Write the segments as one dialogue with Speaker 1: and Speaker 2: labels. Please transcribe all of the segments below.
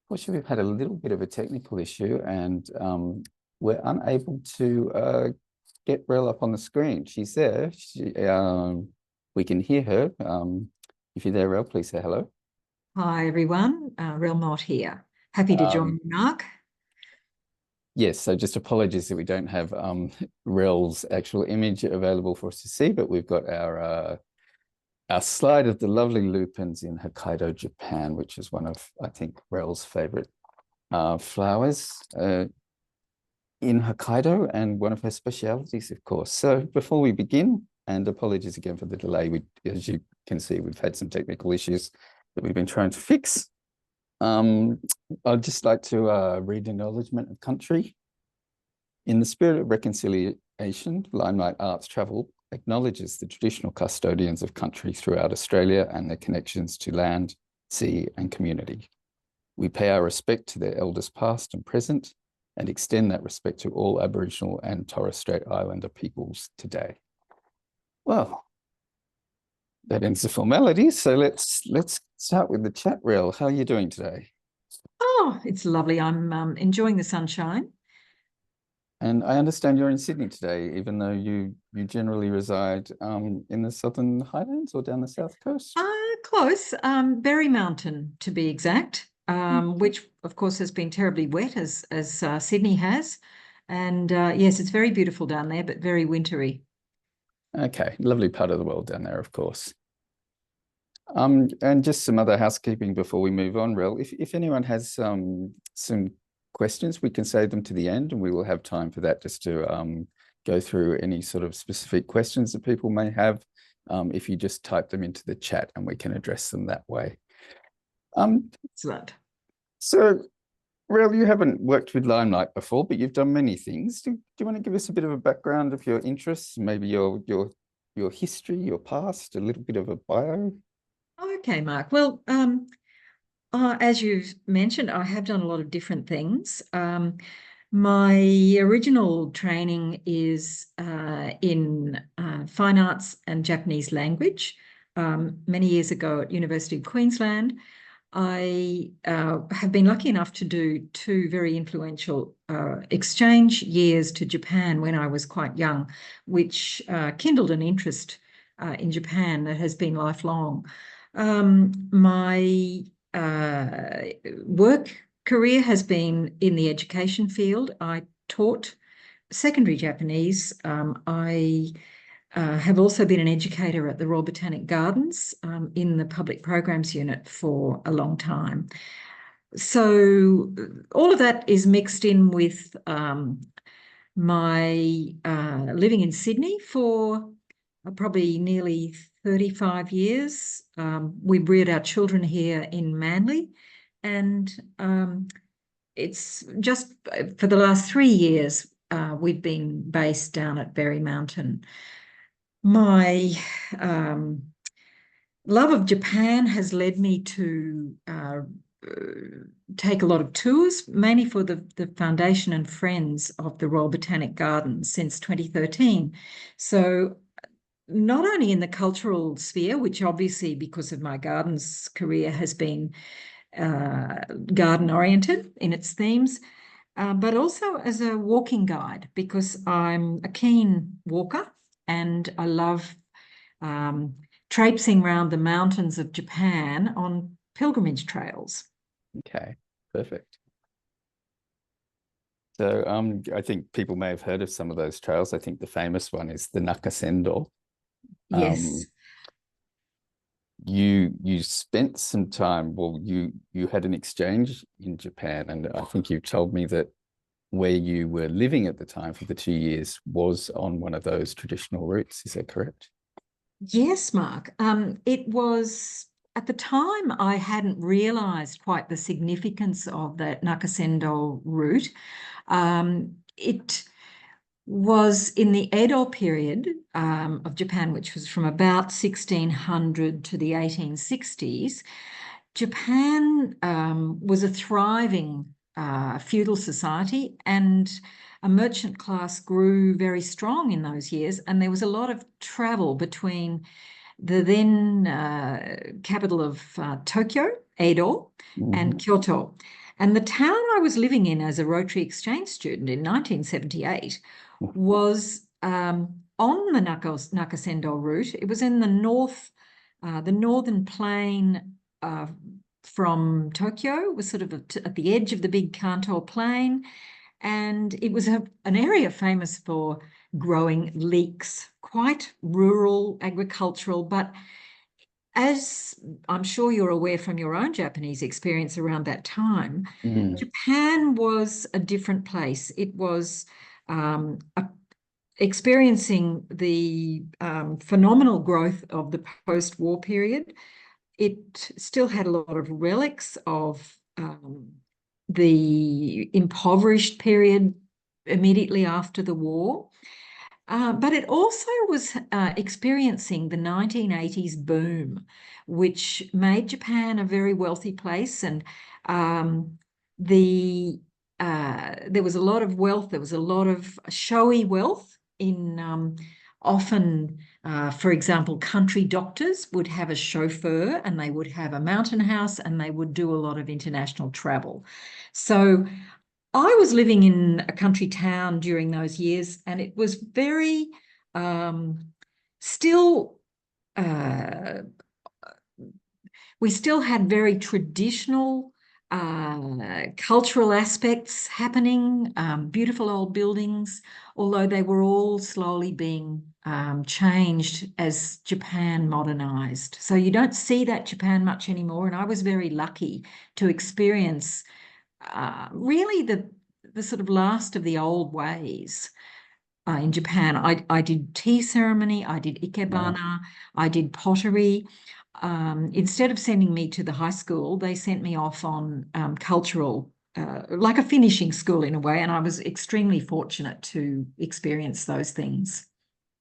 Speaker 1: Fortunately, we've had a little bit of a technical issue and we're unable to get Relle up on the screen. She's there. We can hear her. If you're there, Relle, please say hello.
Speaker 2: Hi, everyone. Relle Mott here. Happy to join you, Mark.
Speaker 1: Yes, so just apologies that we don't have Relle's actual image available for us to see, but we've got our slide of the lovely lupins in Hokkaido, Japan, which is one of, I think, Relle's favorite flowers in Hokkaido and one of her specialities, of course. So before we begin, and apologies again for the delay, as you can see, we've had some technical issues that we've been trying to fix. I'd just like to read an acknowledgement of country. In the spirit of reconciliation, Limelight Arts Travel acknowledges the traditional custodians of country throughout Australia and their connections to land, sea, and community. We pay our respect to their elders past and present and extend that respect to all Aboriginal and Torres Strait Islander peoples today. Well, that ends the formalities. So let's start with the chat, Relle. How are you doing today?
Speaker 2: Oh, it's lovely. I'm enjoying the sunshine.
Speaker 1: And I understand you're in Sydney today, even though you generally reside in the Southern Highlands or down the South Coast?
Speaker 2: Close. Berry Mountain, to be exact, which, of course, has been terribly wet, as Sydney has. And yes, it's very beautiful down there, but very wintry.
Speaker 1: Okay, lovely part of the world down there, of course. And just some other housekeeping before we move on, Relle. If anyone has some questions, we can save them to the end, and we will have time for that, just to go through any sort of specific questions that people may have. If you just type them into the chat, and we can address them that way.
Speaker 2: Excellent.
Speaker 1: So, Relle, you haven't worked with Limelight before, but you've done many things. Do you want to give us a bit of a background of your interests, maybe your history, your past, a little bit of a bio?
Speaker 2: Okay, Mark. Well, as you've mentioned, I have done a lot of different things. My original training is in fine arts and Japanese language. Many years ago at University of Queensland, I have been lucky enough to do two very influential exchange years to Japan when I was quite young, which kindled an interest in Japan that has been lifelong. My work career has been in the education field. I taught secondary Japanese. I have also been an educator at the Royal Botanic Gardens in the public programs unit for a long time. So all of that is mixed in with my living in Sydney for probably nearly 35 years. We reared our children here in Manly, and it's just for the last 3 years we've been based down at Berry Mountain. My love of Japan has led me to take a lot of tours, mainly for the foundation and friends of the Royal Botanic Gardens since 2013. So not only in the cultural sphere, which obviously because of my gardens career has been garden oriented in its themes, but also as a walking guide, because I'm a keen walker and I love traipsing around the mountains of Japan on pilgrimage trails.
Speaker 1: Okay, perfect. So I think people may have heard of some of those trails. I think the famous one is the Nakasendo.
Speaker 2: Yes.
Speaker 1: You spent some time, well, you had an exchange in Japan, and I think you told me that where you were living at the time for the 2 years was on one of those traditional routes. Is that correct?
Speaker 2: Yes, Mark. It was, at the time, I hadn't realised quite the significance of that Nakasendo route. It was in the Edo period of Japan, which was from about 1600 to the 1860s. Japan was a thriving feudal society, and a merchant class grew very strong in those years, and there was a lot of travel between the then capital of Tokyo, Edo, and Kyoto. And the town I was living in as a Rotary exchange student in 1978 was on the Nakasendo route. It was in the northern plain from Tokyo. It was sort of at the edge of the big Kanto plain. And it was an area famous for growing leeks, quite rural, agricultural, but as I'm sure you're aware from your own Japanese experience around that time, Japan was a different place. It was experiencing the phenomenal growth of the post-war period. It still had a lot of relics of the impoverished period immediately after the war. But it also was experiencing the 1980s boom, which made Japan a very wealthy place. And there was a lot of wealth. There was a lot of showy wealth in often, for example, country doctors would have a chauffeur and they would have a mountain house and they would do a lot of international travel. So I was living in a country town during those years, and it was very still, we still had very traditional cultural aspects happening, beautiful old buildings, although they were all slowly being changed as Japan modernized. So you don't see that Japan much anymore, and I was very lucky to experience really the sort of last of the old ways in Japan. I did tea ceremony, I did ikebana, I did pottery. Instead of sending me to the high school, they sent me off on cultural, like a finishing school in a way, and I was extremely fortunate to experience those things.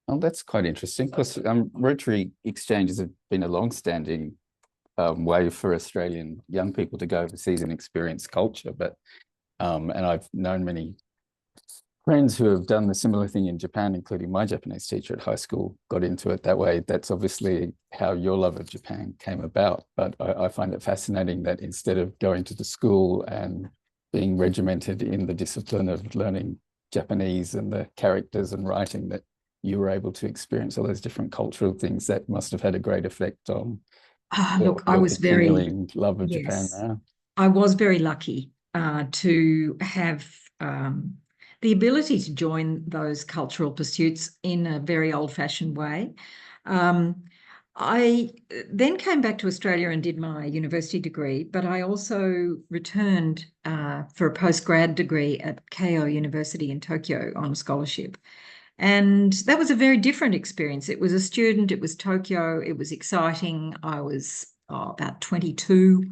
Speaker 1: Oh, that's quite interesting because Rotary exchanges have been a long-standing way for Australian young people to go overseas and experience culture. But and I've known many friends who have done the similar thing in Japan, including my Japanese teacher at high school got into it that way. That's obviously how your love of Japan came about. But I find it fascinating that instead of going to the school and being regimented in the discipline of learning Japanese and the characters and writing, that you were able to experience all those different cultural things. That must have had a great effect on
Speaker 2: Look, I
Speaker 1: your
Speaker 2: was very,
Speaker 1: continuing love of Japan
Speaker 2: yes,
Speaker 1: now.
Speaker 2: I was very lucky to have the ability to join those cultural pursuits in a very old-fashioned way. I then came back to Australia and did my university degree, but I also returned for a postgrad degree at Keio University in Tokyo on a scholarship. And that was a very different experience. It was a student, it was Tokyo, it was exciting. I was about 22,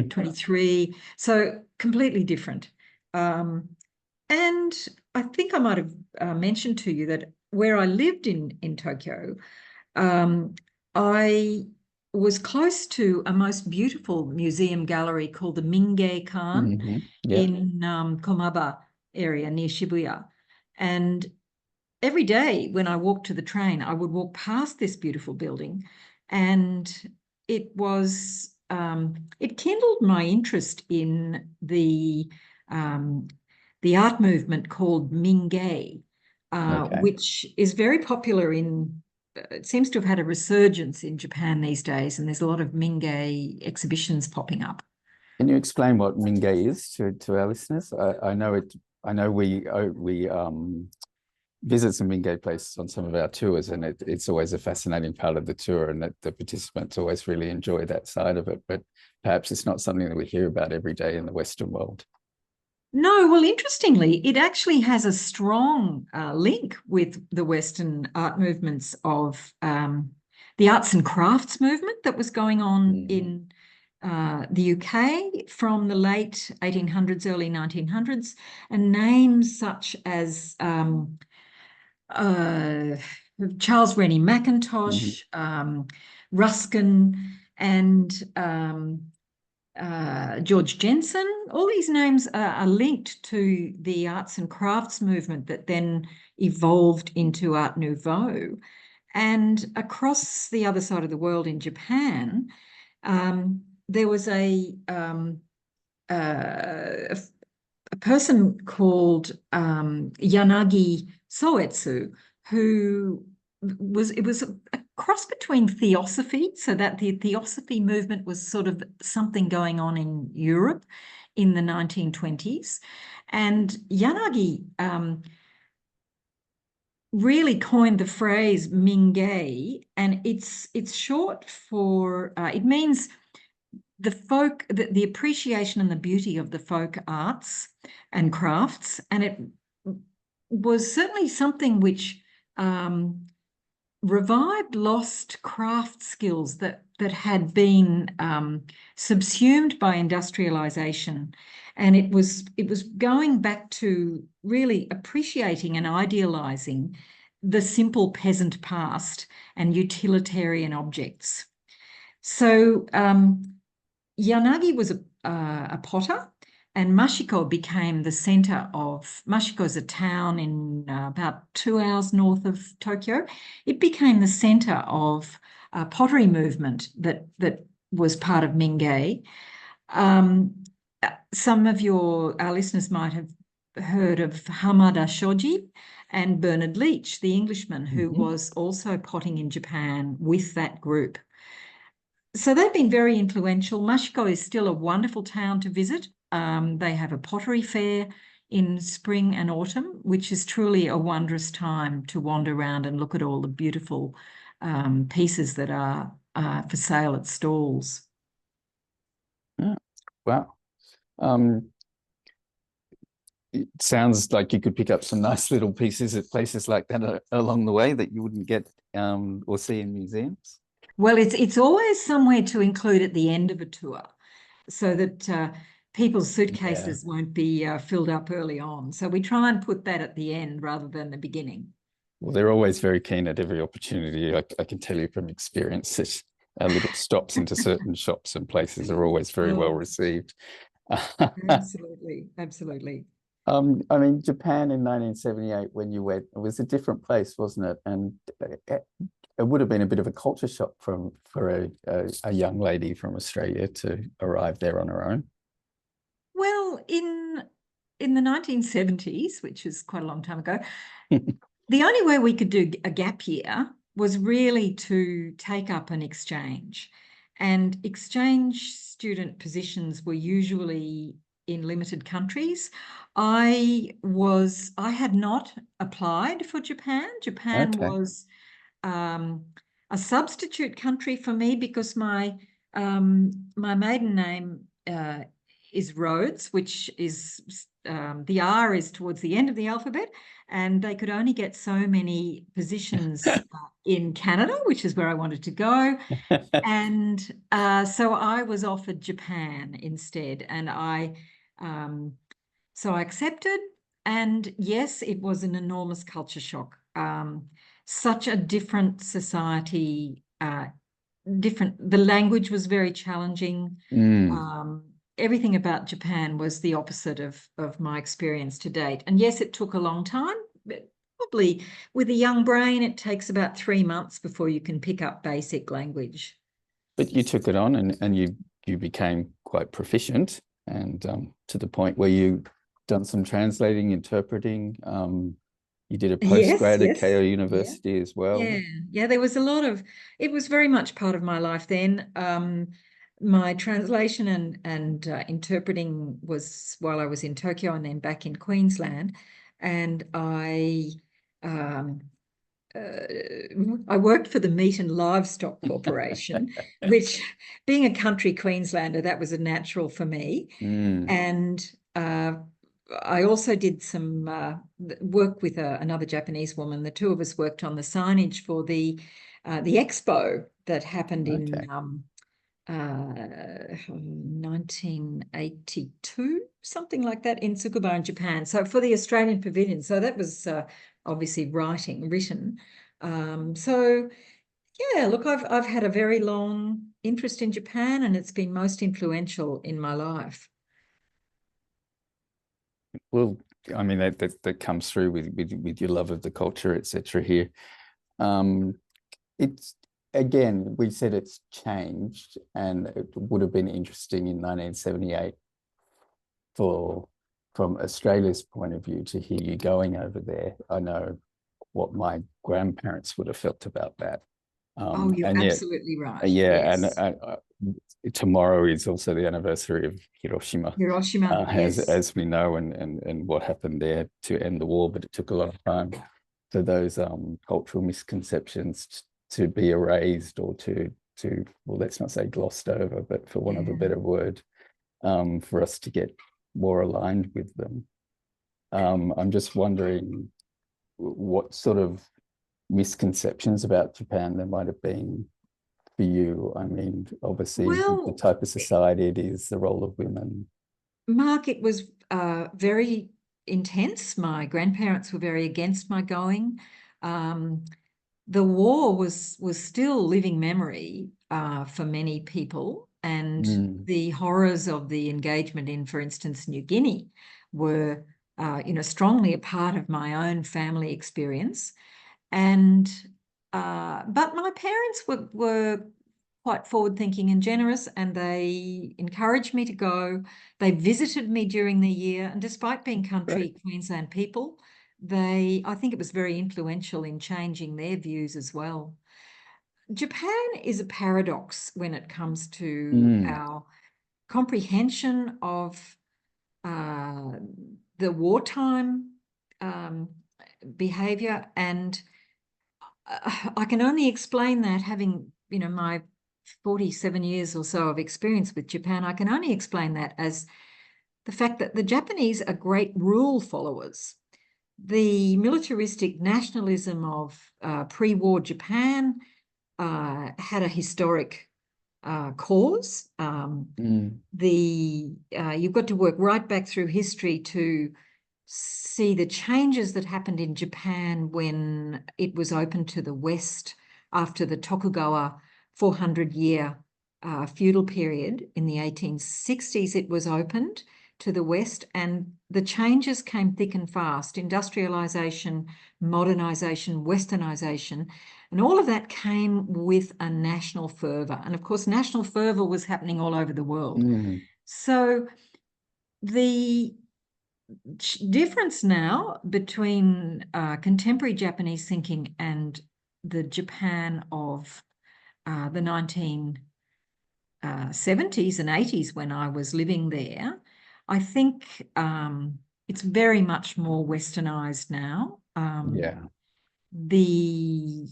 Speaker 2: 23, so completely different. And I think I might have mentioned to you that where I lived in Tokyo, I was close to a most beautiful museum gallery called the Mingei-kan
Speaker 1: Yeah.
Speaker 2: in Komaba area near Shibuya. And every day when I walked to the train, I would walk past this beautiful building, and it was it kindled my interest in the art movement called Mingei,
Speaker 1: Okay.
Speaker 2: which is very popular in. It seems to have had a resurgence in Japan these days, and there's a lot of Mingei exhibitions popping up.
Speaker 1: Can you explain what Mingei is to our listeners? I know it. I know we visit some Mingei places on some of our tours, and it's always a fascinating part of the tour, and that the participants always really enjoy that side of it. But perhaps it's not something that we hear about every day in the Western world.
Speaker 2: No, well, interestingly, it actually has a strong link with the Western art movements of the arts and crafts movement that was going on in the UK from the late 1800s, early 1900s, and names such as Charles Rennie Mackintosh, Ruskin, and George Jensen. All these names are linked to the arts and crafts movement that then evolved into Art Nouveau. And across the other side of the world in Japan, there was person called Yanagi Soetsu, who it was a cross between theosophy, so that the theosophy movement was sort of something going on in Europe in the 1920s. And Yanagi really coined the phrase Mingei, and it's short for, it means the appreciation and the beauty of the folk arts and crafts. And it was certainly something which revived lost craft skills that had been subsumed by industrialization. And it was going back to really appreciating and idealizing the simple peasant past and utilitarian objects. So Yanagi was a potter, and Mashiko became the center of, Mashiko is a town in about 2 hours north of Tokyo. It became the center of a pottery movement that was part of Mingei. Some of our listeners might have heard of Hamada Shoji and Bernard Leach, the Englishman, who was also potting in Japan with that group. So they've been very influential. Mashiko is still a wonderful town to visit. They have a pottery fair in spring and autumn, which is truly a wondrous time to wander around and look at all the beautiful pieces that are for sale at stalls.
Speaker 1: Yeah. Wow. It sounds like you could pick up some nice little pieces at places like that along the way that you wouldn't get or see in museums.
Speaker 2: Well, it's always somewhere to include at the end of a tour, so that people's suitcases won't be filled up early on. So we try and put that at the end rather than the beginning.
Speaker 1: Well, they're always very keen at every opportunity. I can tell you from experience that our little stops into certain shops and places are always very well received.
Speaker 2: Absolutely, absolutely.
Speaker 1: I mean, Japan in 1978, when you went, it was a different place, wasn't it? And it would have been a bit of a culture shock for a young lady from Australia to arrive there on her own.
Speaker 2: Well, in the 1970s, which is quite a long time ago, the only way we could do a gap year was really to take up an exchange. And exchange student positions were usually in limited countries. I had not applied for Japan. Japan was a substitute country for me because my maiden name is Rhodes, which is the R is towards the end of the alphabet, and they could only get so many positions in Canada, which is where I wanted to go. And so I was offered Japan instead, and so I accepted. And yes, it was an enormous culture shock. Such a different society, the language was very challenging. Everything about Japan was the opposite of my experience to date. And yes, it took a long time, but probably with a young brain, it takes about 3 months before you can pick up basic language.
Speaker 1: But you took it on and you became quite proficient, and to the point where you done some translating, interpreting. You did a postgrad at Keio University as well.
Speaker 2: Yeah, there was a lot of, it was very much part of my life then. My translation and interpreting was while I was in Tokyo and then back in Queensland. And I worked for the Meat and Livestock Corporation, which, being a country Queenslander, that was a natural for me. And I also did some work with another Japanese woman. The two of us worked on the signage for the expo that happened in 1982, something like that, in Tsukuba in Japan. So for the Australian Pavilion. So that was obviously written. So yeah, look, I've had a very long interest in Japan, and it's been most influential in my life.
Speaker 1: Well, I mean, that comes through with your love of the culture, etc. here. It's, again, we said it's changed, and it would have been interesting in 1978 for from Australia's point of view, to hear you going over there, I know what my grandparents would have felt about that.
Speaker 2: Oh, you're
Speaker 1: And yet,
Speaker 2: absolutely right.
Speaker 1: yeah, and
Speaker 2: Yes.
Speaker 1: tomorrow is also the anniversary of Hiroshima,
Speaker 2: Hiroshima, yes.
Speaker 1: as we know, and what happened there to end the war, but it took a lot of time for those cultural misconceptions to be erased, or to well, let's not say glossed over, but for want of a
Speaker 2: Yeah.
Speaker 1: better word, for us to get more aligned with them. I'm just wondering what sort of misconceptions about Japan there might have been for you. I mean, obviously, the
Speaker 2: Well,
Speaker 1: type of society it is, the role of women.
Speaker 2: Mark, it was very intense. My grandparents were very against my going. Um, the war was still living memory for many people, and
Speaker 1: Mm,
Speaker 2: the horrors of the engagement in, for instance, New Guinea were, strongly a part of my own family experience. And but my parents were quite forward thinking and generous, and they encouraged me to go. They visited me during the year, and despite being
Speaker 1: great.
Speaker 2: country Queensland people, I think it was very influential in changing their views as well. Japan is a paradox when it comes to
Speaker 1: Mm,
Speaker 2: our comprehension of uh, the wartime um, behavior, and I can only explain that, having, my 47 years or so of experience with Japan, I can only explain that as the fact that the Japanese are great rule followers. The militaristic nationalism of pre-war Japan had a historic cause.
Speaker 1: mm,
Speaker 2: You've got to work right back through history to see the changes that happened in Japan when it was open to the West after the Tokugawa 400-year feudal period. In the 1860s, it was opened to the West, and the changes came thick and fast. Industrialization, modernization, westernization, and all of that came with a national fervor. And of course, national fervor was happening all over the world.
Speaker 1: mm,
Speaker 2: So the difference now between contemporary Japanese thinking and the Japan of the 1970s and 80s, when I was living there, I think it's very much more westernized now.
Speaker 1: yeah.
Speaker 2: The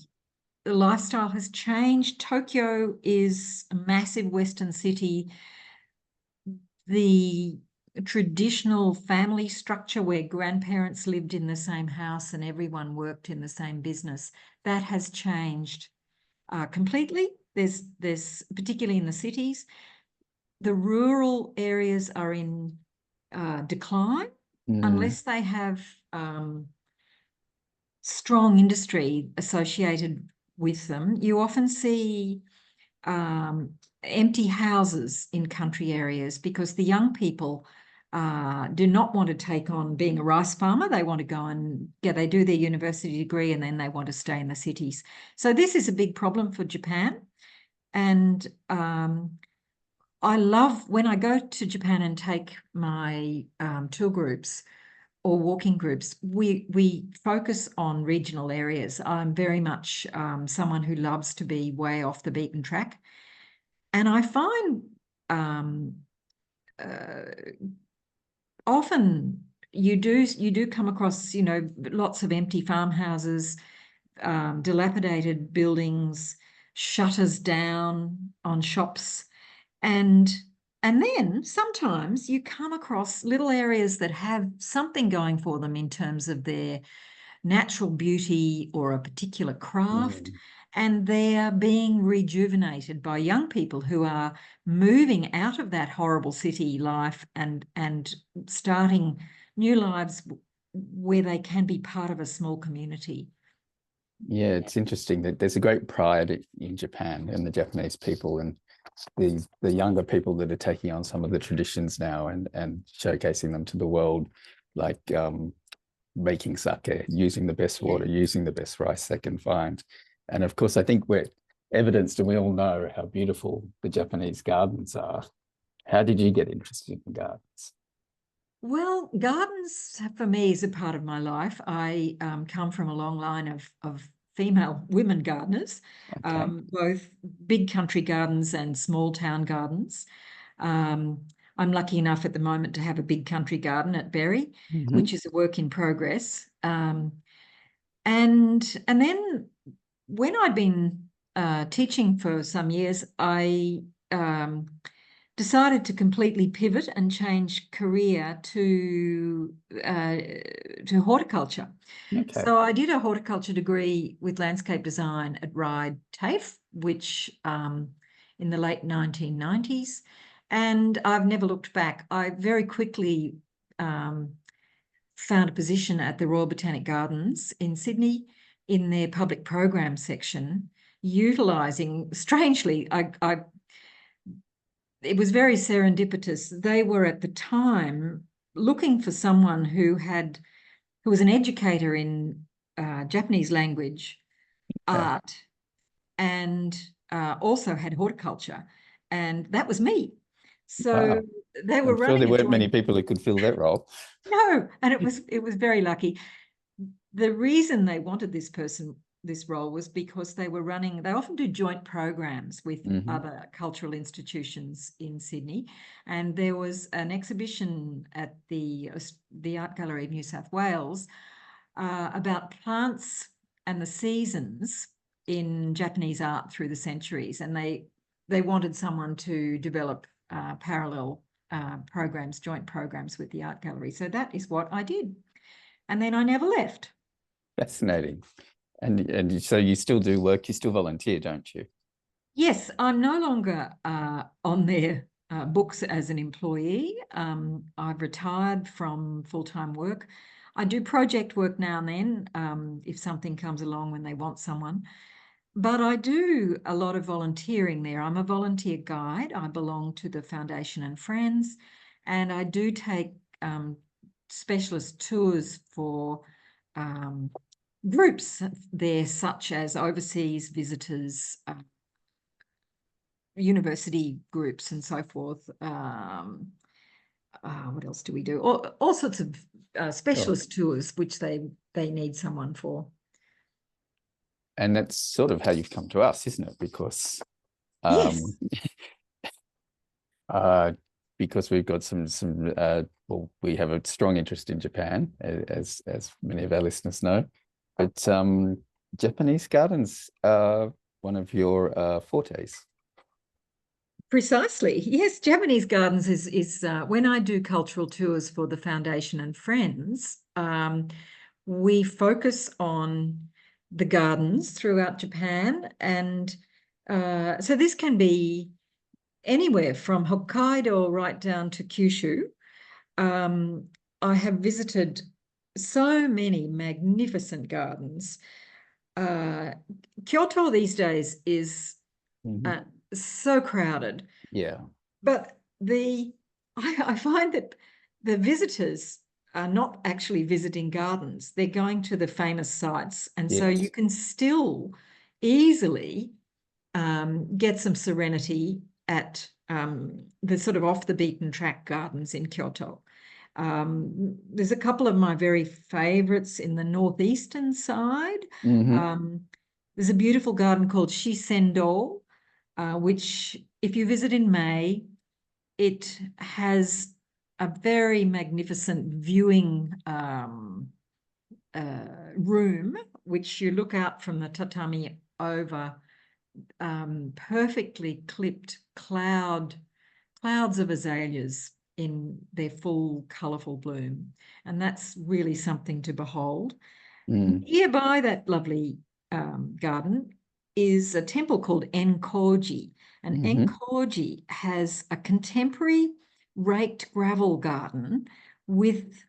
Speaker 2: lifestyle has changed. Tokyo is a massive Western city. The traditional family structure where grandparents lived in the same house and everyone worked in the same business, that has changed completely. There's particularly in the cities. The rural areas are in decline
Speaker 1: Mm,
Speaker 2: unless they have strong industry associated with them. You often see empty houses in country areas because the young people do not want to take on being a rice farmer. They want to go and, they do their university degree and then they want to stay in the cities. So this is a big problem for Japan. And I love when I go to Japan and take my tour groups or walking groups, we focus on regional areas. I'm very much someone who loves to be way off the beaten track. And I find uh, often you do come across, lots of empty farmhouses, dilapidated buildings, shutters down on shops, and then sometimes you come across little areas that have something going for them in terms of their natural beauty or a particular craft,
Speaker 1: mm.
Speaker 2: and they're being rejuvenated by young people who are moving out of that horrible city life and starting new lives where they can be part of a small community.
Speaker 1: Yeah, it's interesting that there's a great pride in Japan and the Japanese people, and the younger people that are taking on some of the traditions now and showcasing them to the world, like making sake, using the best
Speaker 2: Yeah.
Speaker 1: water, using the best rice they can find. And of course, I think we're evidenced, and we all know how beautiful the Japanese gardens are. How did you get interested in gardens?
Speaker 2: Well, gardens for me is a part of my life. I come from a long line of female women gardeners,
Speaker 1: Okay.
Speaker 2: both big country gardens and small town gardens. I'm lucky enough at the moment to have a big country garden at Berry,
Speaker 1: Hmm.
Speaker 2: which is a work in progress. And then when I'd been teaching for some years, I decided to completely pivot and change career to horticulture.
Speaker 1: Okay.
Speaker 2: So I did a horticulture degree with landscape design at Ryde TAFE, which in the late 1990s, and I've never looked back. I very quickly found a position at the Royal Botanic Gardens in Sydney in their public program section, utilising, strangely, it was very serendipitous. They were at the time looking for someone who was an educator in Japanese language,
Speaker 1: Okay.
Speaker 2: art, and also had horticulture, and that was me. So
Speaker 1: Wow.
Speaker 2: they were
Speaker 1: I'm sure
Speaker 2: running
Speaker 1: there
Speaker 2: a
Speaker 1: weren't many
Speaker 2: joint.
Speaker 1: people who could fill that role.
Speaker 2: No, and it was very lucky. The reason they wanted this role was because they often do joint programs with
Speaker 1: Hmm.
Speaker 2: other cultural institutions in Sydney. And there was an exhibition at the Art Gallery of New South Wales about plants and the seasons in Japanese art through the centuries. And they wanted someone to develop parallel programs, joint programs with the art gallery. So that is what I did. And then I never left.
Speaker 1: Fascinating. And so you still do work, you still volunteer, don't you?
Speaker 2: Yes, I'm no longer on their books as an employee. I've retired from full-time work. I do project work now and then if something comes along when they want someone. But I do a lot of volunteering there. I'm a volunteer guide. I belong to the Foundation and Friends, and I do take specialist tours for groups there, such as overseas visitors, university groups and so forth. What else do we do? All sorts of
Speaker 1: Sure.
Speaker 2: specialist tours, which they need someone for.
Speaker 1: And that's sort of how you've come to us, isn't it? Um,
Speaker 2: Yes.
Speaker 1: uh, because we've got well, we have a strong interest in Japan, as many of our listeners know. But Japanese gardens are one of your fortes.
Speaker 2: Precisely. Yes, Japanese gardens is when I do cultural tours for the Foundation and Friends, we focus on the gardens throughout Japan. And so this can be anywhere from Hokkaido right down to Kyushu. Um, I have visited so many magnificent gardens. Uh, Kyoto these days is
Speaker 1: Mhm.
Speaker 2: uh, so crowded.
Speaker 1: Yeah.
Speaker 2: But I find that the visitors are not actually visiting gardens. They're going to the famous sites. And so you
Speaker 1: Yes.
Speaker 2: can still easily get some serenity at the sort of off the beaten track gardens in Kyoto. There's a couple of my very favorites in the northeastern side.
Speaker 1: Hmm.
Speaker 2: Um, there's a beautiful garden called Shisendo, which if you visit in May, it has a very magnificent viewing room, which you look out from the tatami over perfectly clipped clouds of azaleas in their full colourful bloom. And that's really something to behold.
Speaker 1: Mm.
Speaker 2: Nearby that lovely garden is a temple called Enkoji. And
Speaker 1: Hmm.
Speaker 2: Enkoji has a contemporary raked gravel garden with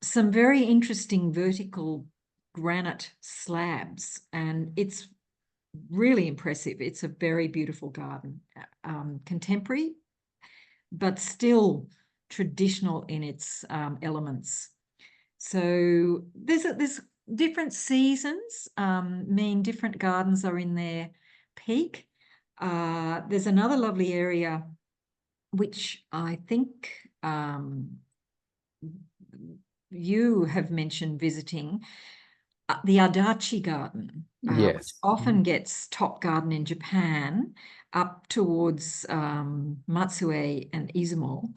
Speaker 2: some very interesting vertical granite slabs. And it's really impressive. It's a very beautiful garden, contemporary, but still traditional in its elements. So there's different seasons mean different gardens are in their peak. There's another lovely area which I think you have mentioned visiting, the Adachi Garden, which
Speaker 1: Yes.
Speaker 2: often gets top garden in Japan, up towards Matsue and Izumo.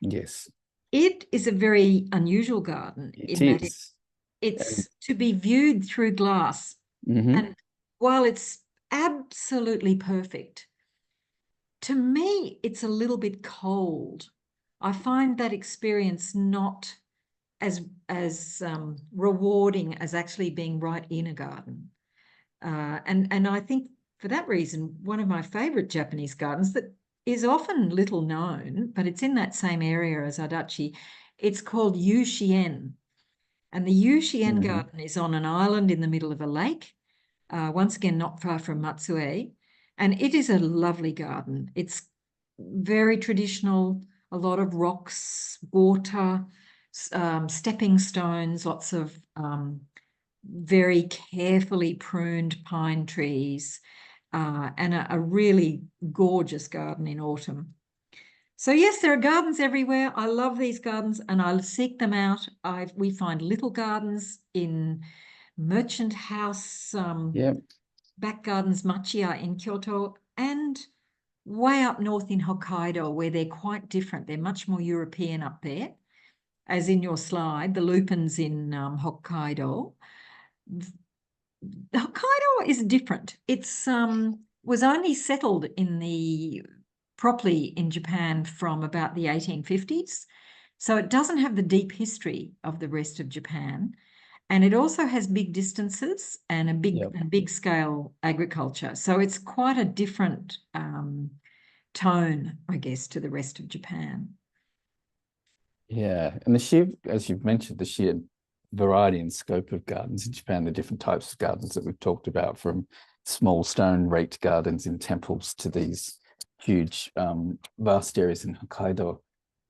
Speaker 1: Yes,
Speaker 2: It is a very unusual garden
Speaker 1: it
Speaker 2: in that
Speaker 1: is. And
Speaker 2: it's to be viewed through glass.
Speaker 1: mhm,
Speaker 2: And while it's absolutely perfect, to me, it's a little bit cold. I find that experience not as rewarding as actually being right in a garden. And I think for that reason, one of my favorite Japanese gardens that is often little known, but it's in that same area as Adachi, it's called Yushien. And the Yushien
Speaker 1: mhm.
Speaker 2: garden is on an island in the middle of a lake, once again, not far from Matsue. And it is a lovely garden. It's very traditional, a lot of rocks, water, stepping stones, lots of very carefully pruned pine trees, and a really gorgeous garden in autumn. So yes, there are gardens everywhere. I love these gardens and I seek them out. We find little gardens in Merchant House,
Speaker 1: Yeah,
Speaker 2: back gardens, Machiya in Kyoto, and way up north in Hokkaido, where they're quite different. They're much more European up there, as in your slide, the lupins in Hokkaido. Hokkaido is different. It's was only settled properly in Japan from about the 1850s. So it doesn't have the deep history of the rest of Japan. And it also has big distances and a
Speaker 1: yep.
Speaker 2: big scale agriculture. So it's quite a different tone, I guess, to the rest of Japan.
Speaker 1: Yeah. And the sheer, as you've mentioned, the sheer variety and scope of gardens in Japan, the different types of gardens that we've talked about, from small stone raked gardens in temples to these huge vast areas in Hokkaido.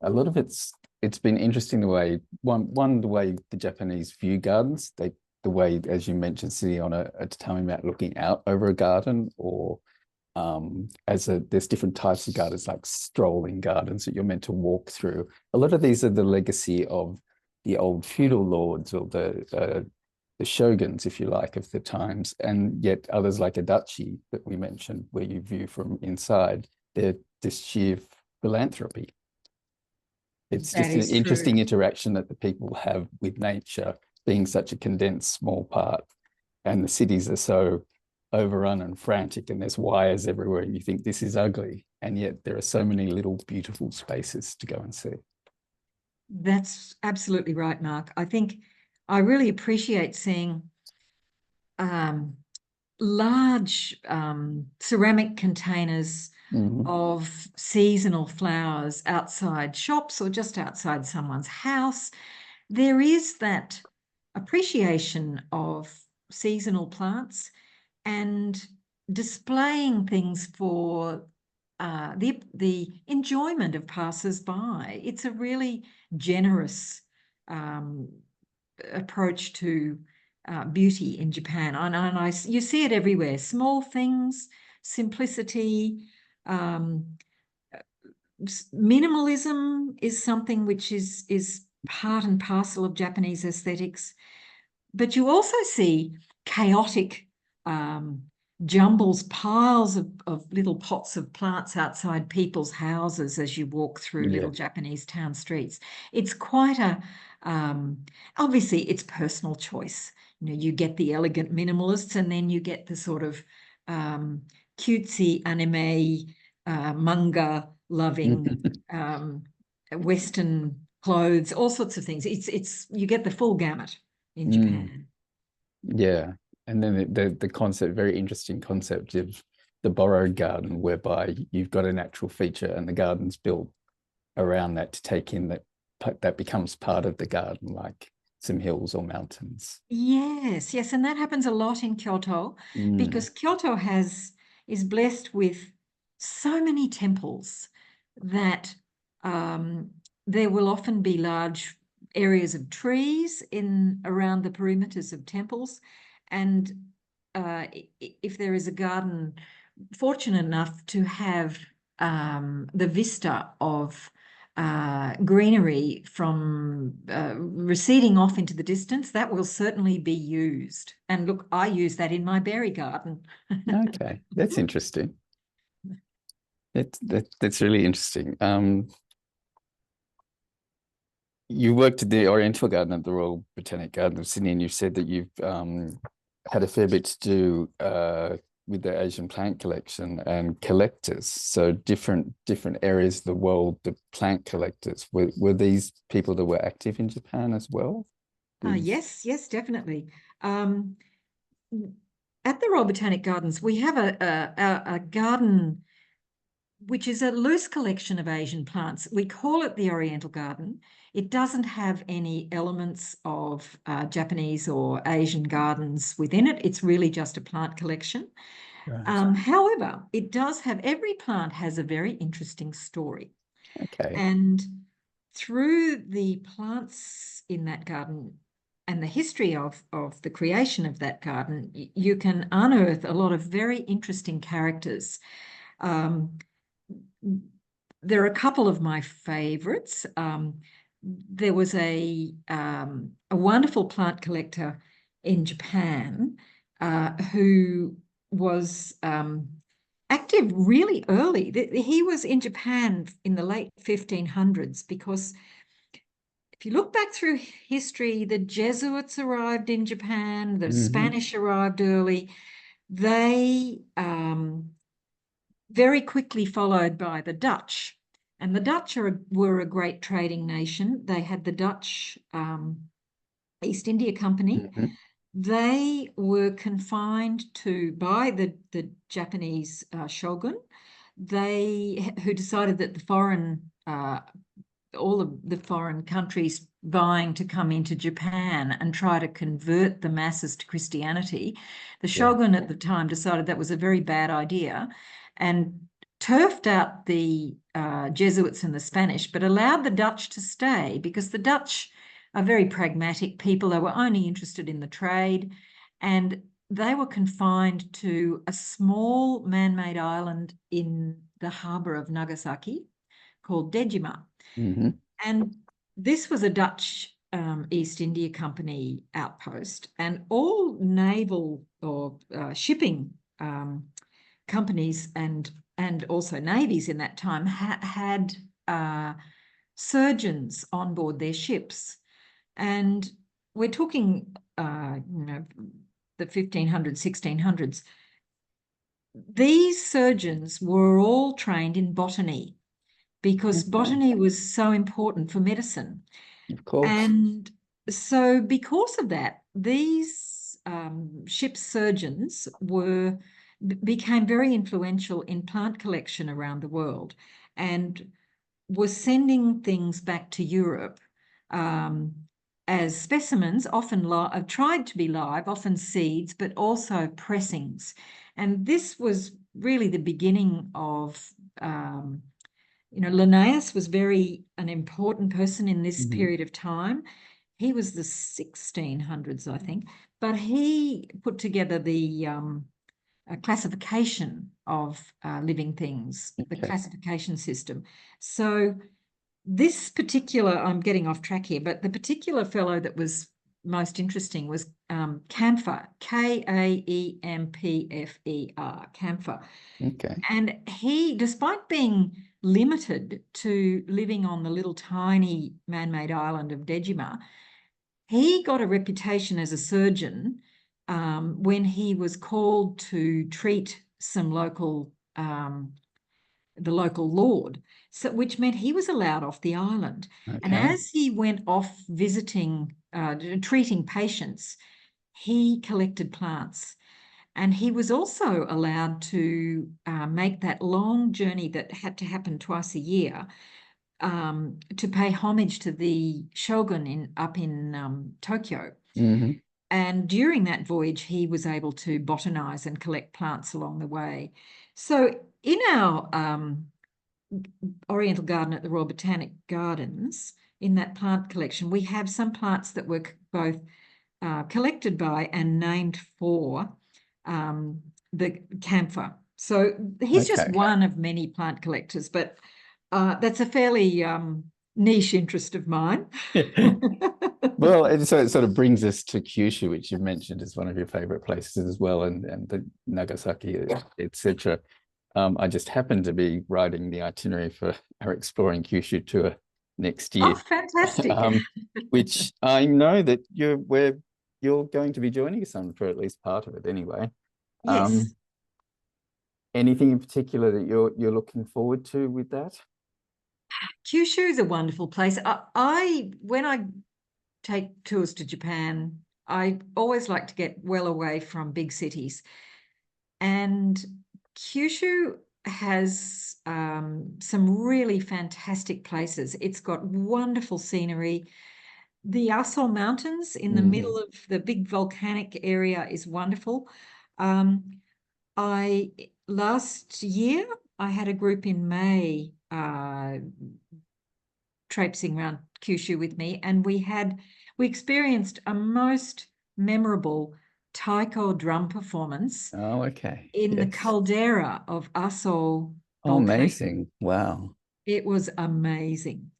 Speaker 1: A lot of it's been interesting the way the way the Japanese view gardens. The way, as you mentioned, sitting on a tatami mat looking out over a garden, or there's different types of gardens, like strolling gardens that you're meant to walk through. A lot of these are the legacy of the old feudal lords, or the shoguns, if you like, of the times. And yet others, like Adachi that we mentioned, where you view from inside, they're this sheer philanthropy. It's
Speaker 2: That
Speaker 1: just an
Speaker 2: is true.
Speaker 1: interesting interaction that the people have with nature, being such a condensed small part. And the cities are so overrun and frantic, and there's wires everywhere, and you think this is ugly. And yet there are so many little beautiful spaces to go and see.
Speaker 2: That's absolutely right, Mark. I think I really appreciate seeing um, large ceramic containers
Speaker 1: Mhm.
Speaker 2: of seasonal flowers outside shops or just outside someone's house. There is that appreciation of seasonal plants and displaying things for the enjoyment of passers-by. It's a really generous um, approach to beauty in Japan. You see it everywhere. Small things, simplicity, um, minimalism is something which is part and parcel of Japanese aesthetics. But you also see chaotic jumbles, piles of little pots of plants outside people's houses as you walk through
Speaker 1: Yeah.
Speaker 2: little Japanese town streets. It's quite obviously it's personal choice. You know, you get the elegant minimalists, and then you get the sort of cutesy anime, manga loving Western clothes, all sorts of things. It's you get the full gamut in
Speaker 1: Mm,
Speaker 2: Japan.
Speaker 1: yeah. And then the concept, very interesting concept of the borrowed garden, whereby you've got a natural feature and the garden's built around that to take in that becomes part of the garden, like some hills or mountains.
Speaker 2: Yes, yes, and that happens a lot in Kyoto
Speaker 1: Mm,
Speaker 2: because Kyoto is blessed with so many temples that um, there will often be large areas of trees in around the perimeters of temples, and if there is a garden fortunate enough to have the vista of greenery from receding off into the distance, that will certainly be used. And look, I use that in my berry garden.
Speaker 1: Okay, that's interesting. That's really interesting. You worked at the Oriental Garden at the Royal Botanic Garden of Sydney, and you've said that you've had a fair bit to do with the Asian plant collection and collectors. So different areas of the world, the plant collectors, were these people that were active in Japan as well?
Speaker 2: Yes, definitely. At the Royal Botanic Gardens, we have a garden which is a loose collection of Asian plants. We call it the Oriental Garden. It doesn't have any elements of Japanese or Asian gardens within it. It's really just a plant collection.
Speaker 1: Right.
Speaker 2: However, it does have, every plant has a very interesting story.
Speaker 1: Okay.
Speaker 2: And through the plants in that garden and the history of the creation of that garden, you can unearth a lot of very interesting characters. There are a couple of my favorites. There was a wonderful plant collector in Japan who was active really early. He was in Japan in the late 1500s, because if you look back through history, the Jesuits arrived in Japan, the Spanish arrived early. They very quickly followed by the Dutch. And the Dutch were a great trading nation. They had the Dutch East India Company. They were confined by the Japanese shogun, who decided that all of the foreign countries vying to come into Japan and try to convert the masses to Christianity. The shogun at the time decided that was a very bad idea and turfed out the Jesuits and the Spanish, but allowed the Dutch to stay, because the Dutch are very pragmatic people. They were only interested in the trade, and they were confined to a small man-made island in the harbour of Nagasaki called Dejima. And this was a Dutch East India Company outpost, and all naval or shipping companies and also navies in that time had surgeons on board their ships. And we're talking, the 1500s, 1600s. These surgeons were all trained in botany, because botany was so important for medicine.
Speaker 1: Of course.
Speaker 2: And so because of that, these ship surgeons became very influential in plant collection around the world, and were sending things back to Europe as specimens, often tried to be live, often seeds, but also pressings. And this was really the beginning of Linnaeus was an important person in this period of time. He was the 1600s, I think, but he put together the classification of living things, the classification system. So this particular, I'm getting off track here, but the particular fellow that was most interesting was Kaempfer, Kaempfer, Kaempfer.
Speaker 1: Okay.
Speaker 2: And he, despite being limited to living on the little tiny man-made island of Dejima, he got a reputation as a surgeon when he was called to treat some the local lord, which meant he was allowed off the island. And as he went off visiting, treating patients, he collected plants. And he was also allowed to make that long journey that had to happen twice a year to pay homage to the shogun up in Tokyo. And during that voyage, he was able to botanize and collect plants along the way. So in our Oriental Garden at the Royal Botanic Gardens, in that plant collection, we have some plants that were both collected by and named for the Kaempfer. So he's just one of many plant collectors, but That's a fairly niche interest of mine.
Speaker 1: Well, so it sort of brings us to Kyushu, which you mentioned is one of your favorite places as well, and the Nagasaki, etc. I just happened to be writing the itinerary for our Exploring Kyushu tour next
Speaker 2: Oh,
Speaker 1: year,
Speaker 2: fantastic.
Speaker 1: which I know that you're going to be joining us on for at least part of it anyway.
Speaker 2: Yes.
Speaker 1: Anything in particular that you're looking forward to with that?
Speaker 2: Kyushu is a wonderful place. When I take tours to Japan, I always like to get well away from big cities. And Kyushu has some really fantastic places. It's got wonderful scenery. The Aso Mountains in the middle of the big volcanic area is wonderful. I last year I had a group in May traipsing around Kyushu with me, and we experienced a most memorable taiko drum performance
Speaker 1: Oh, okay.
Speaker 2: in the
Speaker 1: Yes.
Speaker 2: caldera of Aso
Speaker 1: Oh,
Speaker 2: volcano.
Speaker 1: amazing. Wow.
Speaker 2: It was amazing.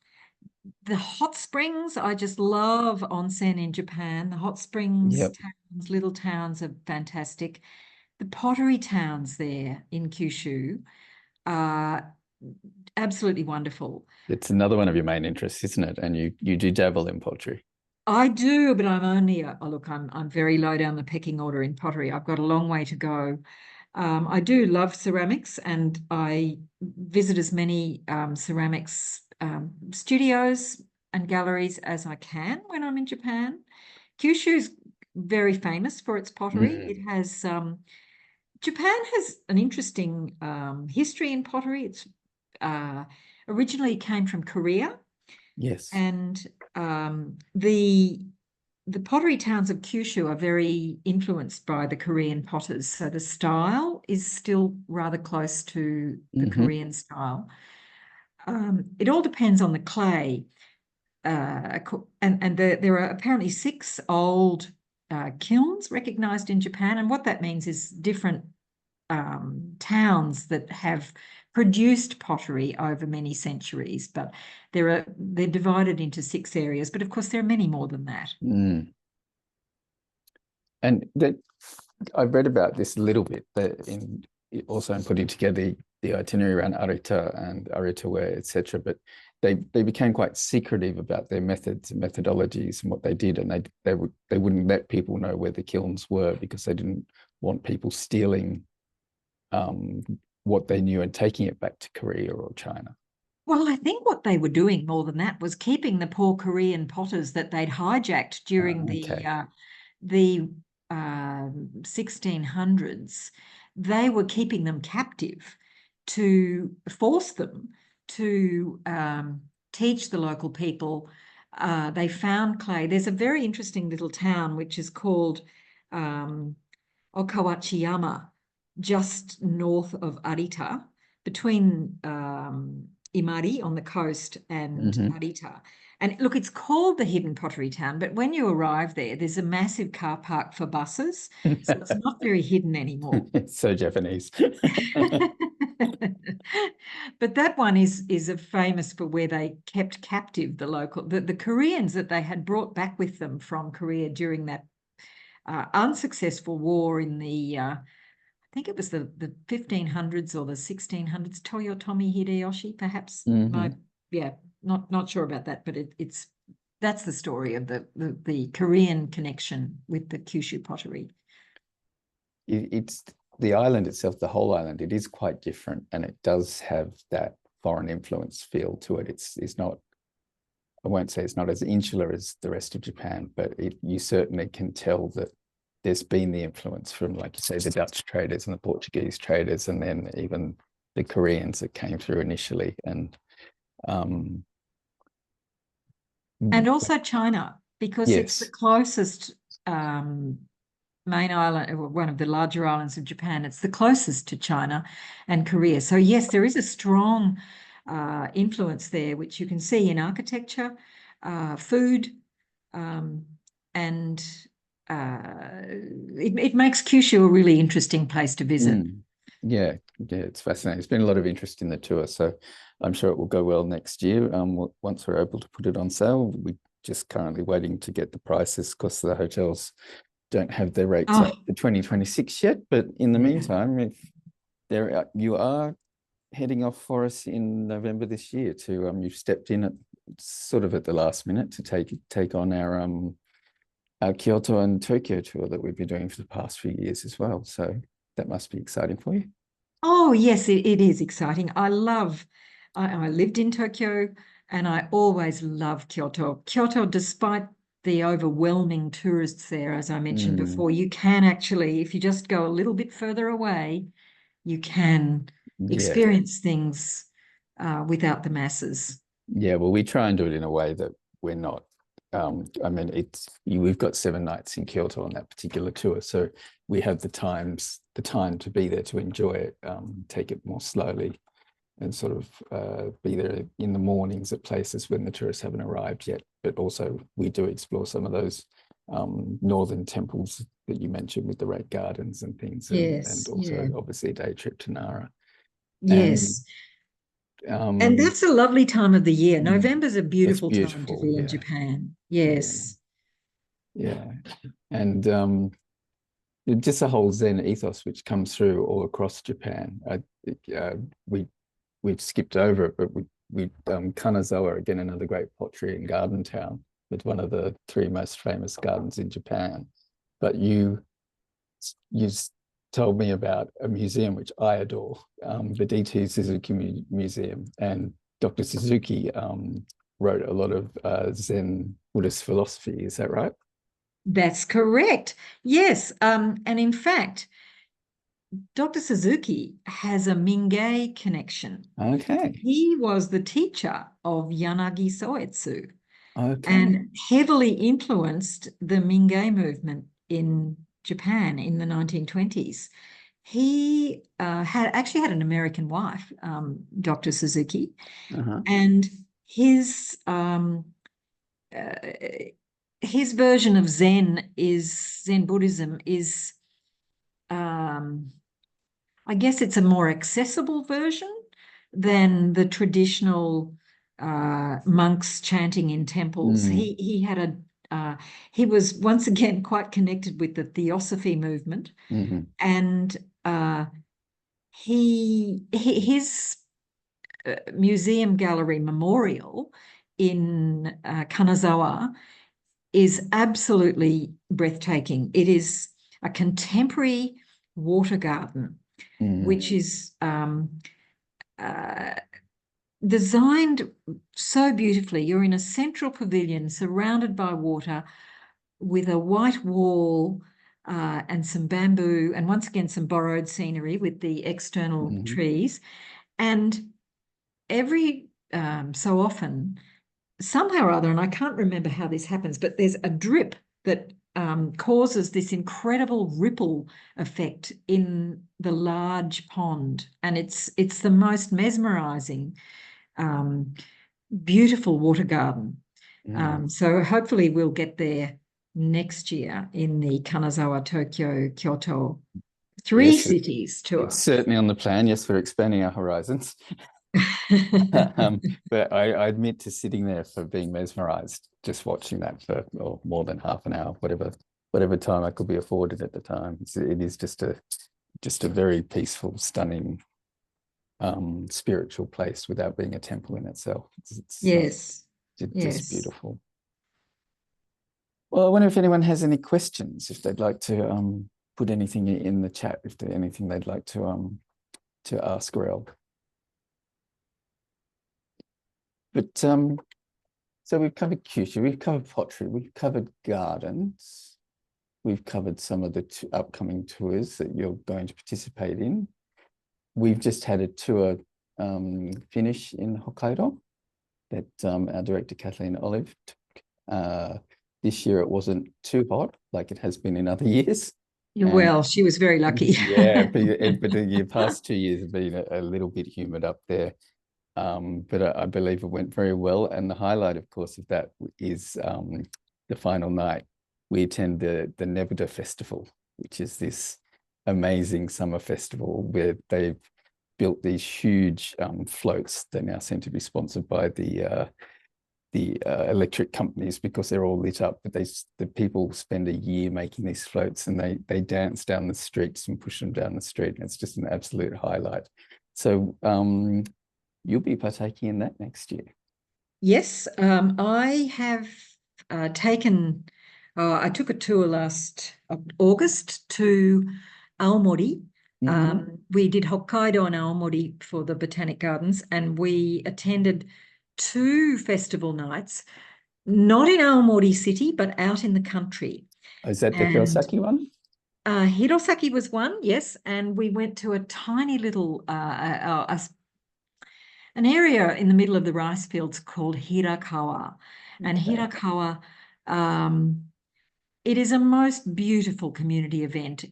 Speaker 2: The hot springs, I just love onsen in Japan. The hot springs
Speaker 1: Yep.
Speaker 2: towns, little towns are fantastic. The pottery towns there in Kyushu are absolutely wonderful.
Speaker 1: It's another one of your main interests, isn't it? And you do dabble in pottery.
Speaker 2: I do, but I'm only look, I'm very low down the pecking order in pottery. I've got a long way to go. I do love ceramics, and I visit as many ceramics studios and galleries as I can when I'm in Japan. Kyushu's very famous for its pottery. It has Japan has an interesting history in pottery. It's originally came from Korea,
Speaker 1: Yes.
Speaker 2: and the pottery towns of Kyushu are very influenced by the Korean potters. So the style is still rather close to the Korean style. It all depends on the clay. And there are apparently 6 old kilns recognized in Japan. And what that means is different towns that have produced pottery over many centuries, but they're divided into 6 areas. But of course, there are many more than that.
Speaker 1: And that I've read about this a little bit, that in also in putting together the itinerary around Arita and Arita-ware, etc. But they became quite secretive about their methods and methodologies and what they did, and they wouldn't let people know where the kilns were because they didn't want people stealing what they knew and taking it back to Korea or China.
Speaker 2: Well, I think what they were doing more than that was keeping the poor Korean potters that they'd hijacked during
Speaker 1: Okay.
Speaker 2: the 1600s. They were keeping them captive to force them to teach the local people. They found clay. There's a very interesting little town which is called Okawachiyama, just north of Arita, between Imari on the coast and Arita. And look, it's called the Hidden Pottery Town, but when you arrive there, there's a massive car park for buses, so it's not very hidden anymore.
Speaker 1: It's so Japanese.
Speaker 2: But that one is famous for where they kept captive the Koreans that they had brought back with them from Korea during that unsuccessful war in I think it was the 1500s or the 1600s. Toyotomi Hideyoshi, perhaps. Not sure about that, but that's the story of the Korean connection with the Kyushu pottery.
Speaker 1: It's the island itself, the whole island. It is quite different, and it does have that foreign influence feel to it. It's not. I won't say it's not as insular as the rest of Japan, but you certainly can tell that there's been the influence from, like you say, the Dutch traders and the Portuguese traders, and then even the Koreans that came through initially. And
Speaker 2: also China, because it's the closest main island, or one of the larger islands of Japan. It's the closest to China and Korea. So yes, there is a strong influence there, which you can see in architecture, food, and it makes Kyushu a really interesting place to visit.
Speaker 1: Yeah, yeah, it's fascinating. There's been a lot of interest in the tour, so I'm sure it will go well next year. Once we're able to put it on sale, we just currently waiting to get the prices because the hotels don't have their rates up
Speaker 2: Oh,
Speaker 1: for 2026 yet. But in the
Speaker 2: yeah.
Speaker 1: meantime, if you are heading off for us in November this year to you've stepped in at sort of at the last minute to take on our Kyoto and Tokyo tour that we've been doing for the past few years as well. So that must be exciting for you.
Speaker 2: Oh, yes, it is exciting. I lived in Tokyo and I always loved Kyoto. Kyoto, despite the overwhelming tourists there, as I mentioned
Speaker 1: Mm,
Speaker 2: before, you can actually, if you just go a little bit further away, you can
Speaker 1: yeah.
Speaker 2: experience things without the masses.
Speaker 1: Yeah, well, we try and do it in a way that we're not. I mean, we've got 7 nights in Kyoto on that particular tour, so we have the time to be there to enjoy it, take it more slowly, and sort of be there in the mornings at places when the tourists haven't arrived yet. But also, we do explore some of those northern temples that you mentioned with the Red Gardens and things, and
Speaker 2: Yes, yeah,
Speaker 1: also obviously a day trip to Nara. And
Speaker 2: yes. And
Speaker 1: um,
Speaker 2: that's a lovely time of the year.
Speaker 1: mm,
Speaker 2: November's a
Speaker 1: that's
Speaker 2: beautiful time to
Speaker 1: beautiful.
Speaker 2: be in
Speaker 1: Yeah,
Speaker 2: Japan.
Speaker 1: yeah.
Speaker 2: Yes.
Speaker 1: Yeah. And just a whole Zen ethos which comes through all across Japan. Uh, we we've skipped over it, but we Kanazawa, again, another great pottery and garden town with one of the 3 most famous gardens in Japan. But you told me about a museum which I adore, the DT Suzuki Museum, and Dr. Suzuki wrote a lot of Zen Buddhist philosophy. Is that right?
Speaker 2: That's correct. Yes. And in fact, Dr. Suzuki has a Mingei connection.
Speaker 1: Okay.
Speaker 2: He was the teacher of Yanagi Soetsu
Speaker 1: Okay.
Speaker 2: and heavily influenced the Mingei movement in Japan in the 1920s. He had actually had an American wife, Dr. Suzuki,
Speaker 1: Uh-huh.
Speaker 2: and his um, uh, his version of Zen Buddhism is um, I guess it's a more accessible version than the traditional monks chanting in temples.
Speaker 1: Mm,
Speaker 2: He was once again quite connected with the Theosophy movement,
Speaker 1: mhm,
Speaker 2: and his museum gallery memorial in Kanazawa is absolutely breathtaking. It is a contemporary water garden,
Speaker 1: mm,
Speaker 2: which is uh, designed so beautifully. You're in a central pavilion surrounded by water with a white wall and some bamboo, and once again, some borrowed scenery with the external
Speaker 1: mhm,
Speaker 2: trees. And every so often, somehow or other, and I can't remember how this happens, but there's a drip that causes this incredible ripple effect in the large pond, and it's the most mesmerizing, um, beautiful water garden.
Speaker 1: mm.
Speaker 2: So hopefully we'll get there next year in the Kanazawa, Tokyo, Kyoto, three
Speaker 1: Yes,
Speaker 2: cities
Speaker 1: it's
Speaker 2: tour.
Speaker 1: certainly on the plan. Yes, we're expanding our horizons. But I admit to sitting there for being mesmerized, just watching that for more than half an hour, whatever time I could be afforded at the time. It is just a very peaceful, stunning, spiritual place without being a temple in itself.
Speaker 2: Yes,
Speaker 1: Just
Speaker 2: yes.
Speaker 1: beautiful. Well, I wonder if anyone has any questions, if they'd like to put anything in the chat, if there's anything they'd like to ask Relle. But so we've covered Kyushu, we've covered pottery, we've covered gardens, we've covered some of the upcoming tours that you're going to participate in. We've just had a tour finish in Hokkaido that our director Kathleen Olive took. This year it wasn't too hot like it has been in other years. And
Speaker 2: Well, she was very lucky.
Speaker 1: yeah, but the past 2 years have been a little bit humid up there. But I believe it went very well. And the highlight, of course, of that is the final night. We attend the Nevada Festival, which is this amazing summer festival where they've built these huge floats. They now seem to be sponsored by the electric companies because they're all lit up. But the people spend a year making these floats, and they dance down the streets and push them down the street. And it's just an absolute highlight. So you'll be partaking in that next year.
Speaker 2: Yes, I have taken. I took a tour last August to Aomori. We did Hokkaido and Aomori for the Botanic Gardens, and we attended 2 festival nights, not in Aomori city, but out in the country.
Speaker 1: Is that the Hirosaki one?
Speaker 2: Hirosaki was one, yes, and we went to a tiny little an area in the middle of the rice fields called Hirakawa. And Hirakawa, it is a most beautiful community event.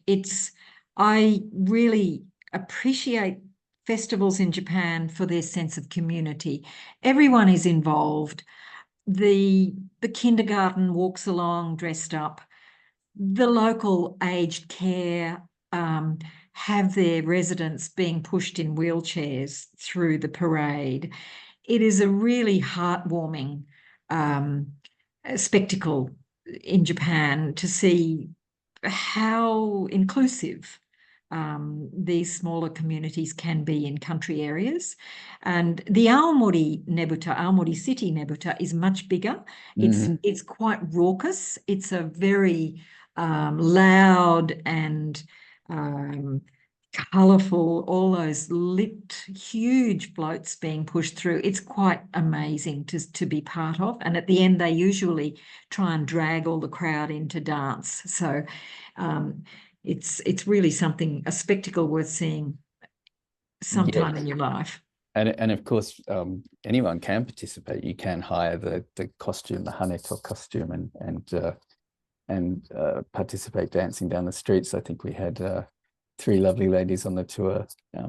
Speaker 2: I really appreciate festivals in Japan for their sense of community. Everyone is involved. The kindergarten walks along dressed up. The local aged care have their residents being pushed in wheelchairs through the parade. It is a really heartwarming spectacle in Japan to see how inclusive these smaller communities can be in country areas. And the Aomori Nebuta, Aomori City Nebuta, is much bigger. It's quite raucous. It's a very loud and colourful, all those lit, huge floats being pushed through. It's quite amazing to be part of. And at the end, they usually try and drag all the crowd into dance. So it's really something, a spectacle worth seeing sometime in your life.
Speaker 1: And of course, anyone can participate. You can hire the costume, the haneto costume, and participate dancing down the streets. I think we had 3 lovely ladies on the tour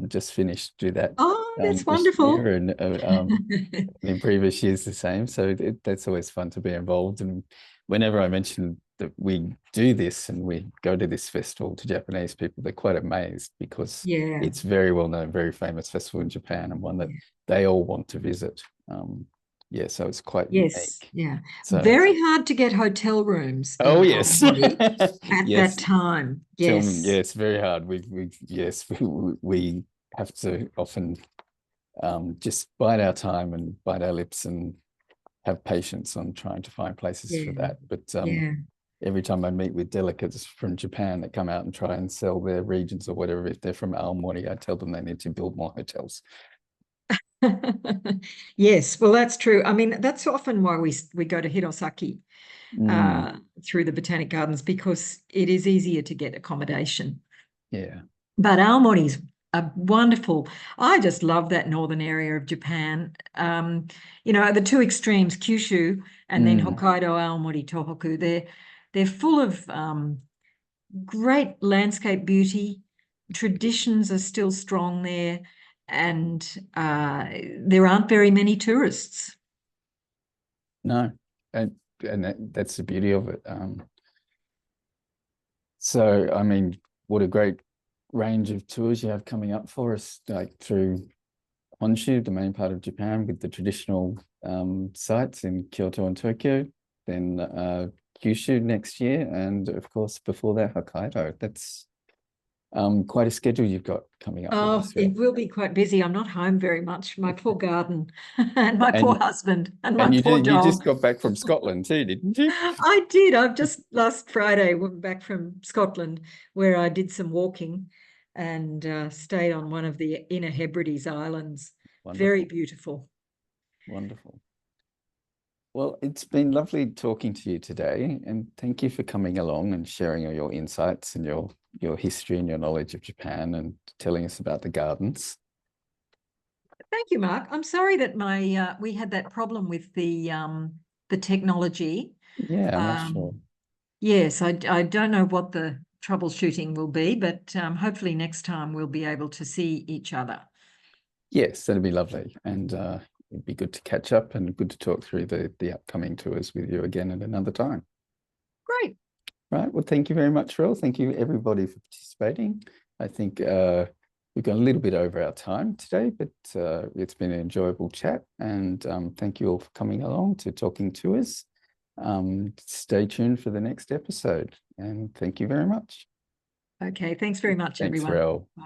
Speaker 1: just finished do that.
Speaker 2: Oh, that's wonderful.
Speaker 1: And in previous years the same. So that's always fun to be involved. And whenever I mention that we do this and we go to this festival to Japanese people, they're quite amazed because it's very well known, very famous festival in Japan, and one that they all want to visit. So it's quite unique.
Speaker 2: Yeah.
Speaker 1: So,
Speaker 2: very hard to get hotel rooms.
Speaker 1: Oh yes, at
Speaker 2: that time. Yes.
Speaker 1: Yes, very hard. We have to often just bide our time and bite our lips and have patience on trying to find places for that. But every time I meet with delegates from Japan that come out and try and sell their regions or whatever, if they're from Aomori, I tell them they need to build more hotels.
Speaker 2: Yes, well, that's true. I mean, that's often why we go to Hirosaki through the Botanic Gardens, because it is easier to get accommodation.
Speaker 1: Yeah.
Speaker 2: But Aomori's a wonderful, I just love that northern area of Japan. The 2 extremes, Kyushu and then Hokkaido, Aomori, Tohoku, they're full of great landscape beauty. Traditions are still strong there. And there aren't very many tourists.
Speaker 1: No, and that's the beauty of it. So, I mean, what a great range of tours you have coming up for us, like through Honshu, the main part of Japan, with the traditional sites in Kyoto and Tokyo, then Kyushu next year, and of course, before that, Hokkaido. That's quite a schedule you've got coming up.
Speaker 2: Oh, it will be quite busy. I'm not home very much. My poor garden and my poor husband and my poor dog.
Speaker 1: You just got back from Scotland too, didn't you?
Speaker 2: I did. I've just last Friday went back from Scotland, where I did some walking and stayed on one of the Inner Hebrides Islands. Wonderful. Very beautiful.
Speaker 1: Wonderful. Well, it's been lovely talking to you today, and thank you for coming along and sharing all your insights and your history and your knowledge of Japan and telling us about the gardens.
Speaker 2: Thank you, Mark. I'm sorry that we had that problem with the technology.
Speaker 1: Yeah, I'm not sure.
Speaker 2: Yes, I don't know what the troubleshooting will be, but hopefully next time we'll be able to see each other.
Speaker 1: Yes, that'd be lovely, and it'd be good to catch up and good to talk through the upcoming tours with you again at another time.
Speaker 2: Great.
Speaker 1: Right. Well, thank you very much, Relle. Thank you, everybody, for participating. I think we've gone a little bit over our time today, but it's been an enjoyable chat. And thank you all for coming along to talking to us. Stay tuned for the next episode. And thank you very much.
Speaker 2: Okay, thanks very much,
Speaker 1: Thanks,
Speaker 2: everyone.
Speaker 1: Relle.
Speaker 2: Bye.